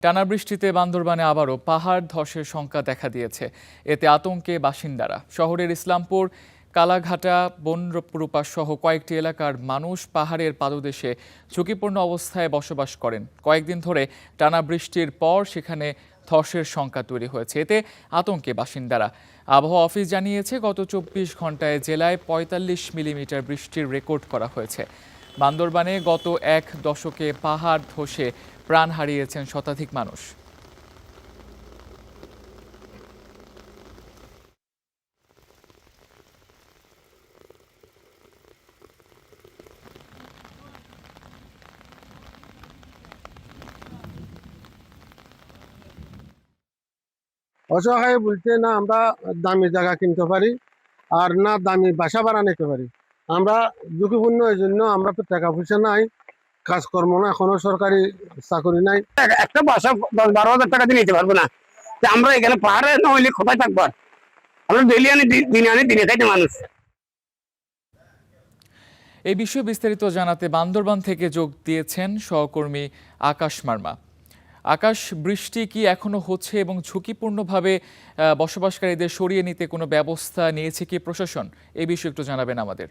টানা বৃষ্টিতে বান্দরবানে আবারও পাহাড় ধসের শঙ্কা দেখা দিয়েছে। এতে আতঙ্কে বাসিন্দারা। শহরের ইসলামপুর, কালাঘাটা, বনরূপা সহ কয়েকটি এলাকার মানুষ পাহাড়ের পাদদেশে ঝুঁকিপূর্ণ অবস্থায় বসবাস করেন। কয়েকদিন ধরে টানা বৃষ্টির পর সেখানে ধসের শঙ্কা তৈরি হয়েছে। এতে আতঙ্কে বাসিন্দারা। আবহাওয়া অফিস জানিয়েছে, গত ২৪ ঘন্টায় জেলায় ৪৫ মিলিমিটার বৃষ্টির রেকর্ড করা হয়েছে। বান্দরবানে গত এক দশকে পাহাড় ধসে প্রাণ হারিয়েছেন শতাধিক মানুষ। অসহায় বলতে না আমরা দামি জায়গা কিনতে পারি, আর না দামি বাসা ভাড়া নিতে পারি। আমরা ঝুঁকিপূর্ণ এই জন্য, আমরা তো টাকা পয়সা নাই, কাজকর্ম না, এখনো সরকারি চাকরি নাই। একটা বাসা ১০-১২ হাজার টাকা দিয়ে নিতে পারবো না। আমরা এখানে পাহাড়ে না হইলে কোথায় থাকবো? আমরা ডেলি আনি দিনে খাইতে মানুষ। এই বিষয়ে বিস্তারিত জানাতে বান্দরবান থেকে যোগ দিয়েছেন সহকর্মী আকাশ মার্মা। আকাশ, বৃষ্টি কি এখনো হচ্ছে এবং ঝুঁকিপূর্ণভাবে বসবাসকারীদের সরিয়ে নিতে কোনো ব্যবস্থা নিয়েছে কি প্রশাসন? এই বিষয়ে একটু জানাবেন আমাদের।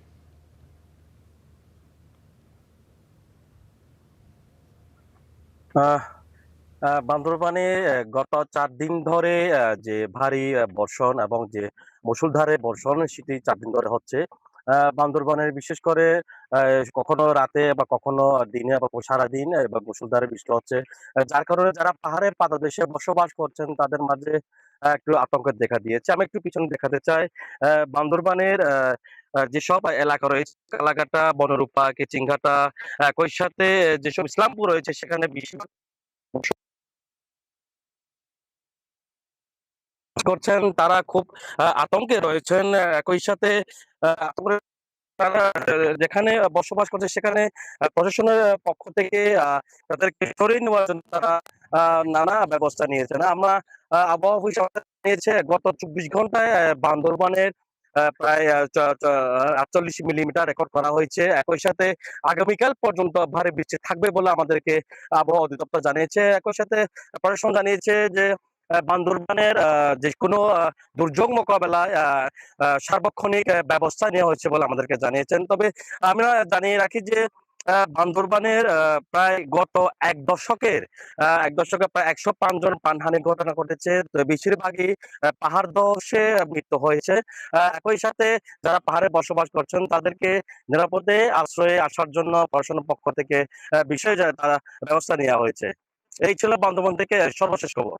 আহ বান্দরবানে গত ৪ দিন ধরে যে ভারী বর্ষণ এবং যে মুষলধারে বর্ষণ সেটি ৪ দিন ধরে হচ্ছে। বান্দরবানের বিশেষ করে কখনো রাতে বা কখনো দিনে বা সারাদিন বা মুষলধারে বৃষ্টি হচ্ছে। যার কারণে যারা পাহাড়ের পাদদেশে বসবাস করছেন তাদের মাঝে একটু আতঙ্কের দেখা দিয়েছে। আমি একটু পিছনে দেখাতে চাই। বান্দরবানের যেসব এলাকা রয়েছে কালাঘাটা, বনরূপা, কেচিংঘাটা, একই সাথে যেসব ইসলামপুর রয়েছে সেখানে বেশিরভাগ করছেন তারা খুব আতঙ্কে রয়েছেন। একই সাথে আতঙ্কে তারা যেখানে বসবাস করছে সেখানে প্রশাসনের পক্ষ থেকে তাদেরকে সরিয়ে নেওয়ার জন্য তারা নানা ব্যবস্থা নিয়েছেন। আমরা আবহাওয়া অফিস আমাদের জানিয়েছে গত ২৪ ঘন্টায় বান্দরবানের প্রায় ৪৮ মিলিমিটার রেকর্ড করা হয়েছে। একই সাথে আগামীকাল পর্যন্ত ভারী বৃষ্টি থাকবে বলে আমাদেরকে আবহাওয়া অধিদপ্তর জানিয়েছে। একই সাথে প্রশাসন জানিয়েছে যে বান্দরবানের যেকোনো দুর্যোগ মোকাবেলায় সার্বক্ষণিক ব্যবস্থা নেওয়া হয়েছে বলে আমাদেরকে জানিয়েছেন। তবে আমরা জানিয়ে রাখি যে বান্দরবানের প্রায় গত এক দশকে প্রায় ১০৫ জন প্রাণহানির ঘটনা ঘটেছে। তো বেশিরভাগই পাহাড় ধসে মৃত্যু হয়েছে। একই সাথে যারা পাহাড়ে বসবাস করছেন তাদেরকে নিরাপদে আশ্রয়ে আসার জন্য প্রশাসনের পক্ষ থেকে বিশেষ তারা ব্যবস্থা নেওয়া হয়েছে। এই ছিল বান্দরবান থেকে সর্বশেষ খবর।